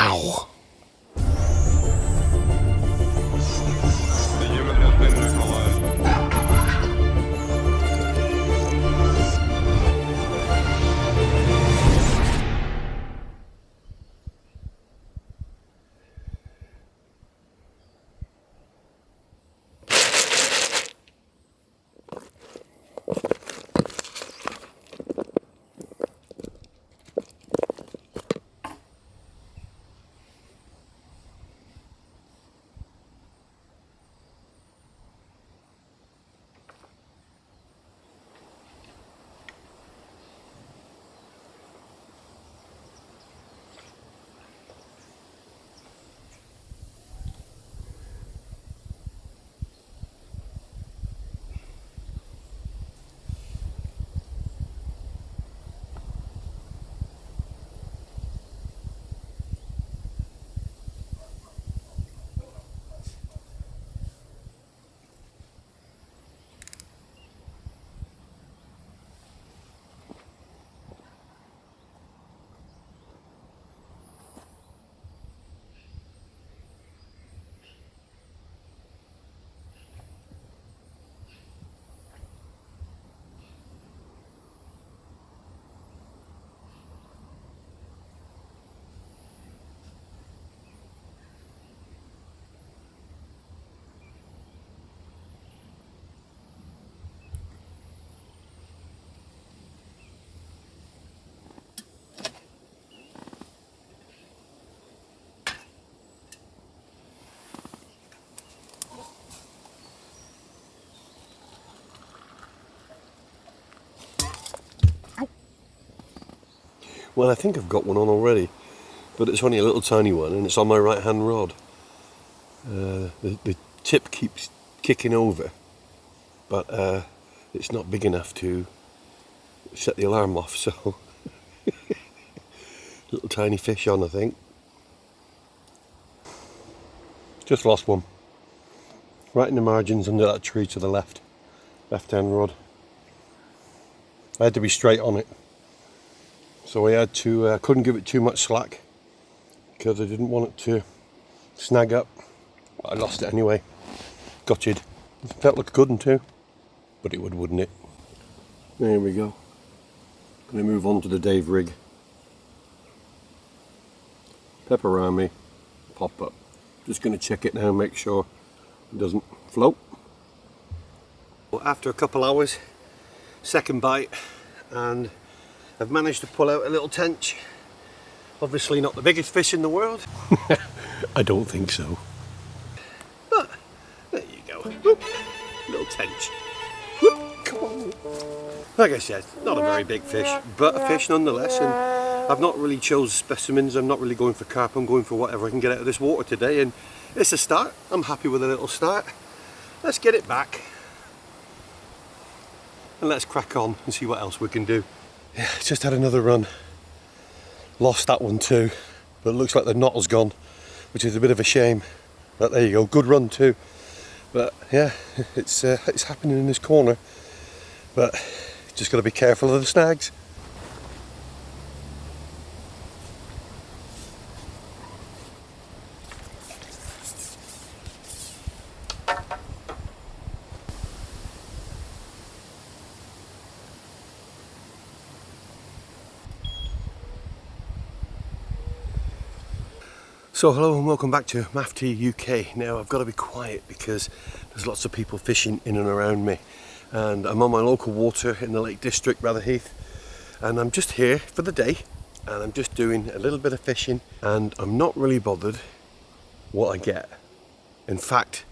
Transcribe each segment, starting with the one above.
Wow. Well, I think I've got one on already, but it's only a little tiny one and it's on my right hand rod. The tip keeps kicking over, but it's not big enough to set the alarm off, so little tiny fish on, I think. Just lost one. Right in the margins under that tree to the left hand rod. I had to be straight on it. So I had to, couldn't give it too much slack because I didn't want it to snag up. I lost it anyway. Gutted. It felt like a good one too, but it would, wouldn't it? There we go. Gonna move on to the Dave rig. Pepperami, pop up. Just gonna check it now, make sure it doesn't float. Well, after a couple hours, second bite, and I've managed to pull out a little tench. Obviously not the biggest fish in the world. I don't think so. But there you go. Whoop. Little tench. Whoop. Come on. Like I said, not a very big fish, but a fish nonetheless. And I've not really chose specimens. I'm not really going for carp. I'm going for whatever I can get out of this water today. And it's a start. I'm happy with a little start. Let's get it back. And let's crack on and see what else we can do. Yeah, just had another run. Lost that one too, but it looks like the knot has gone, which is a bit of a shame. But there you go, good run too. But yeah, it's happening in this corner. But just got to be careful of the snags. So hello and welcome back to MAFT UK. Now I've got to be quiet because there's lots of people fishing in and around me, and I'm on my local water in the Lake District, Rotherheath, and I'm just here for the day and I'm just doing a little bit of fishing, and I'm not really bothered what I get. In fact,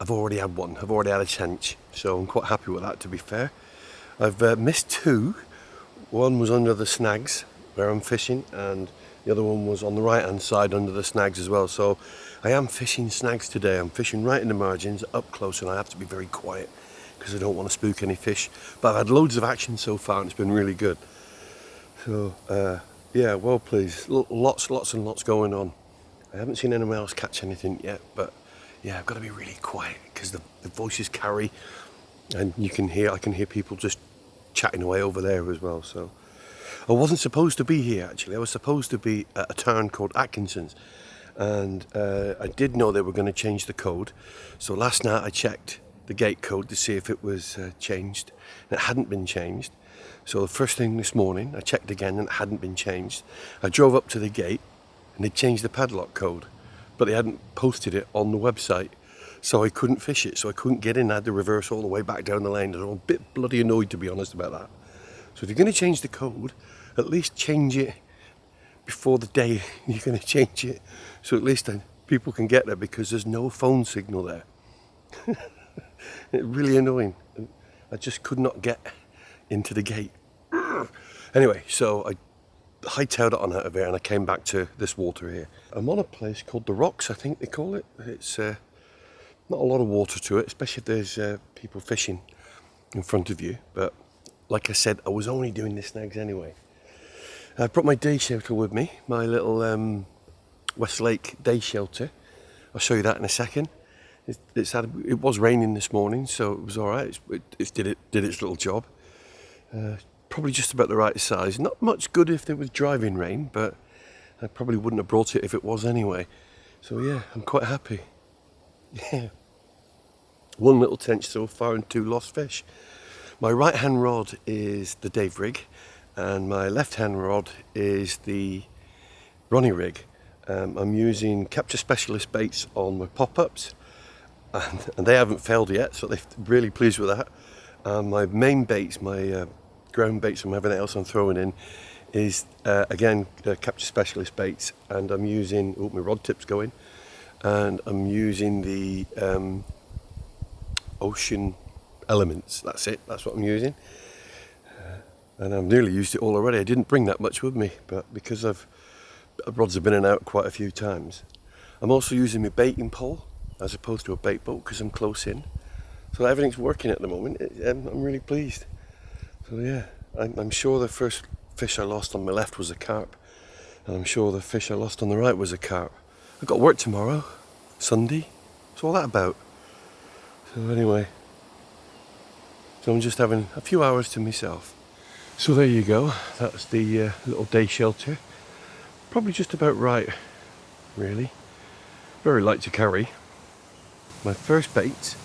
I've already had one. I've already had a tench, so I'm quite happy with that, to be fair. I've missed two. One was under the snags where I'm fishing, and the other one was on the right hand side under the snags as well. So I am fishing snags today. I'm fishing right in the margins, up close, and I have to be very quiet because I don't want to spook any fish. But I've had loads of action so far and it's been really good. So yeah, well pleased. Lots and lots going on. I haven't seen anyone else catch anything yet, but yeah, I've got to be really quiet because the voices carry, and I can hear people just chatting away over there as well. So I wasn't supposed to be here actually. I was supposed to be at a town called Atkinson's, and I did know they were going to change the code. So last night I checked the gate code to see if it was changed, and it hadn't been changed. So the first thing this morning I checked again and it hadn't been changed. I drove up to the gate and they changed the padlock code, but they hadn't posted it on the website, so I couldn't fish it, so I couldn't get in. I had to reverse all the way back down the lane, and I'm a bit bloody annoyed, to be honest, about that. So if you're going to change the code, at least change it before the day you're going to change it, so at least people can get there, because there's no phone signal there. It's really annoying. I just could not get into the gate. Anyway, so I hightailed it on out of here and I came back to this water here. I'm on a place called the Rocks, I think they call it. It's not a lot of water to it, especially if there's people fishing in front of you. But like I said, I was only doing the snags anyway. I brought my day shelter with me, my little Westlake day shelter. I'll show you that in a second. It was raining this morning, so it was all right. It did its little job. Probably just about the right size. Not much good if there was driving rain, but I probably wouldn't have brought it if it was anyway. So yeah, I'm quite happy. Yeah. One little tench so far and 2 lost fish. My right hand rod is the Dave rig, and my left hand rod is the Ronnie rig. I'm using Capture Specialist baits on my pop-ups, and they haven't failed yet, so they're really pleased with that. My main baits, my ground baits and everything else I'm throwing in is again Capture Specialist baits, and I'm using, my rod tip's going, and I'm using the Ocean Elements. That's it, that's what I'm using, and I've nearly used it all already. I didn't bring that much with me, but because rods have been in and out quite a few times. I'm also using my baiting pole as opposed to a bait boat because I'm close in, so everything's working at the moment. I'm really pleased. So yeah, I'm sure the first fish I lost on my left was a carp, and I'm sure the fish I lost on the right was a carp. I've got work tomorrow, Sunday. What's all that about? So anyway, so I'm just having a few hours to myself. So there you go, that's the little day shelter. Probably just about right, really. Very light to carry. My first bait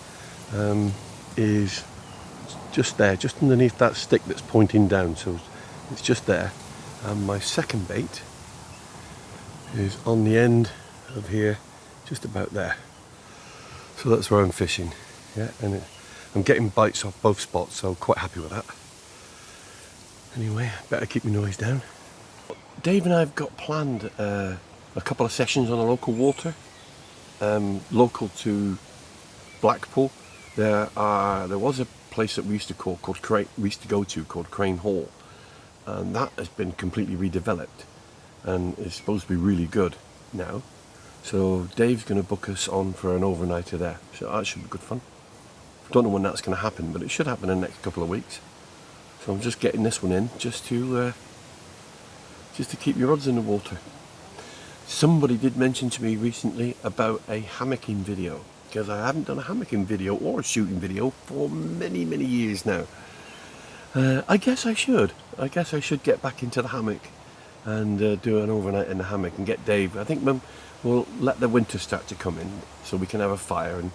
is just there, just underneath that stick that's pointing down, so it's just there. And my second bait is on the end of here, just about there. So that's where I'm fishing. Yeah, and I'm getting bites off both spots, so I'm quite happy with that. Anyway, better keep my noise down. Dave and I have got planned a couple of sessions on the local water, local to Blackpool. There was a place that we used to go to called Crane Hall, and that has been completely redeveloped and is supposed to be really good now. So Dave's going to book us on for an overnighter there, so that should be good fun. Don't know when that's going to happen, but it should happen in the next couple of weeks. So I'm just getting this one in just to keep your rods in the water. Somebody did mention to me recently about a hammocking video, because I haven't done a hammocking video or a shooting video for many years now. I guess I should get back into the hammock and do an overnight in the hammock and get Dave. I think we'll let the winter start to come in so we can have a fire and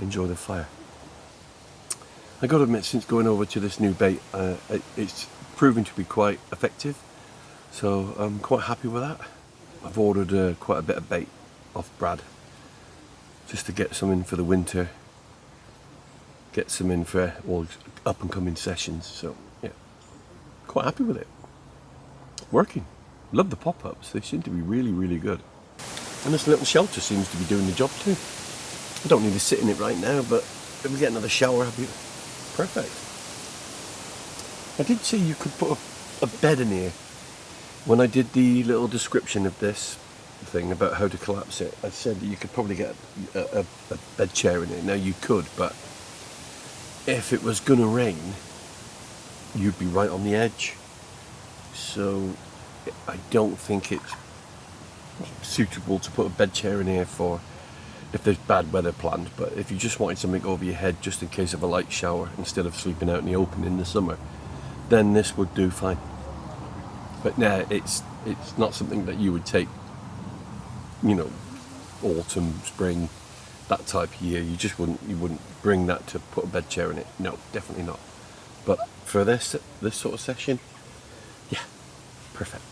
enjoy the fire. I got to admit, since going over to this new bait, it's proven to be quite effective, so I'm quite happy with that. I've ordered quite a bit of bait off Brad, just to get some in for the winter, get some in for all up and coming sessions, so yeah, quite happy with it. Working. Love the pop-ups, they seem to be really good. And this little shelter seems to be doing the job too. I don't need to sit in it right now, but if we get another shower, I'll be perfect. I did see you could put a bed in here. When I did the little description of this thing about how to collapse it, I said that you could probably get a bed chair in it. Now you could, but if it was gonna rain, you'd be right on the edge. So I don't think it's suitable to put a bed chair in here for if there's bad weather planned. But if you just wanted something over your head just in case of a light shower instead of sleeping out in the open in the summer, then this would do fine. But no, it's not something that you would take, you know, autumn, spring, that type of year. You wouldn't bring that to put a bed chair in it. No, definitely not. But for this sort of session, yeah, perfect.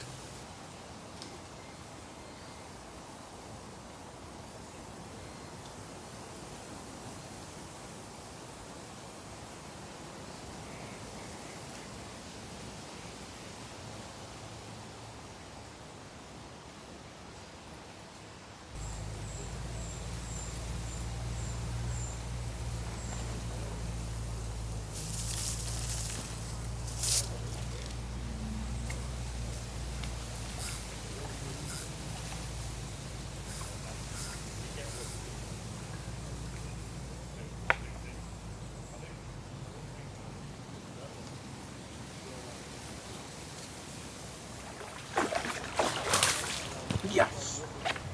Yes,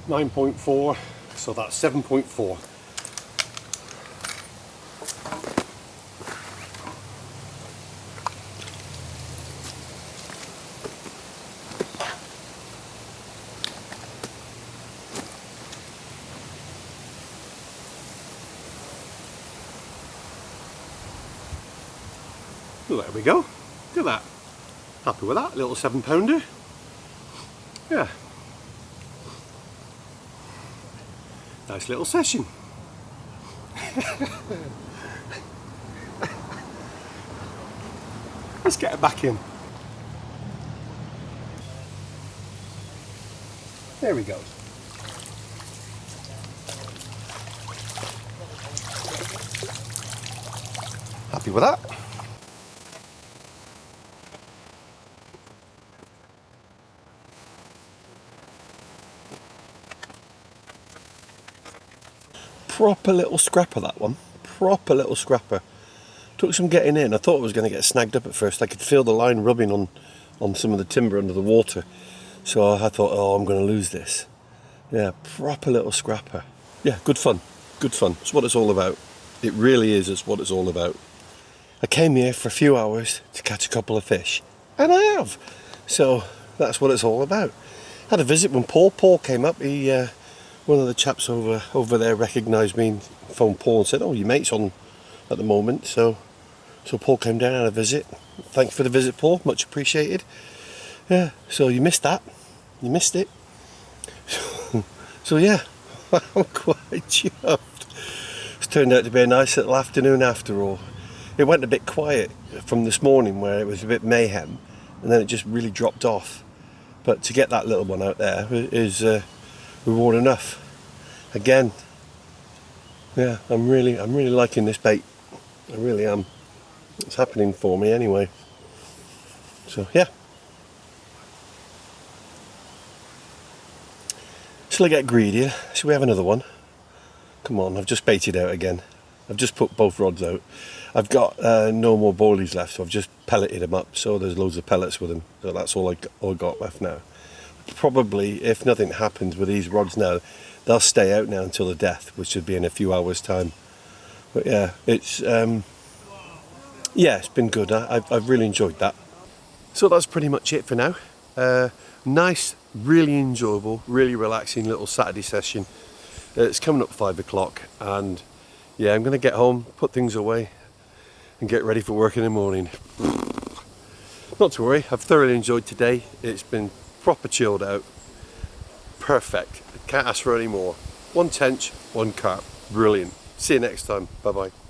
9.4, so that's 7.4. Well, there we go. Look at that. Happy with that little 7-pounder. Yeah. Nice little session. Let's get it back in. There we go. Happy with that. Proper little scrapper, that one. Proper little scrapper. Took some getting in. I thought I was going to get snagged up at first. I could feel the line rubbing on some of the timber under the water. So I thought, oh, I'm going to lose this. Yeah, proper little scrapper. Yeah, good fun. Good fun. It's what it's all about. It really is. It's what it's all about. I came here for a few hours to catch a couple of fish. And I have. So that's what it's all about. Had a visit when Paul came up. He... one of the chaps over there recognised me and phoned Paul and said, oh, your mate's on at the moment. So Paul came down and had a visit. Thanks for the visit, Paul. Much appreciated. Yeah, so you missed that. You missed it. So yeah, I'm quite chuffed. It's turned out to be a nice little afternoon after all. It went a bit quiet from this morning where it was a bit mayhem and then it just really dropped off. But to get that little one out there is... reward enough. Again, yeah, I'm really liking this bait. I really am. It's happening for me anyway. So yeah. Shall I get greedy? Shall we have another one? Come on, I've just baited out again. I've just put both rods out. I've got no more boilies left, so I've just pelleted them up. So there's loads of pellets with them. So that's all I got left now. Probably, if nothing happens with these rods now, they'll stay out now until the death, which should be in a few hours' time. But yeah, it's been good. I've really enjoyed that. So that's pretty much it for now. Nice, really enjoyable, really relaxing little Saturday session. It's coming up 5 o'clock, and yeah, I'm going to get home, put things away, and get ready for work in the morning. Not to worry, I've thoroughly enjoyed today. It's been proper chilled out. Perfect. Can't ask for any more. One tench, one carp. Brilliant. See you next time. Bye bye.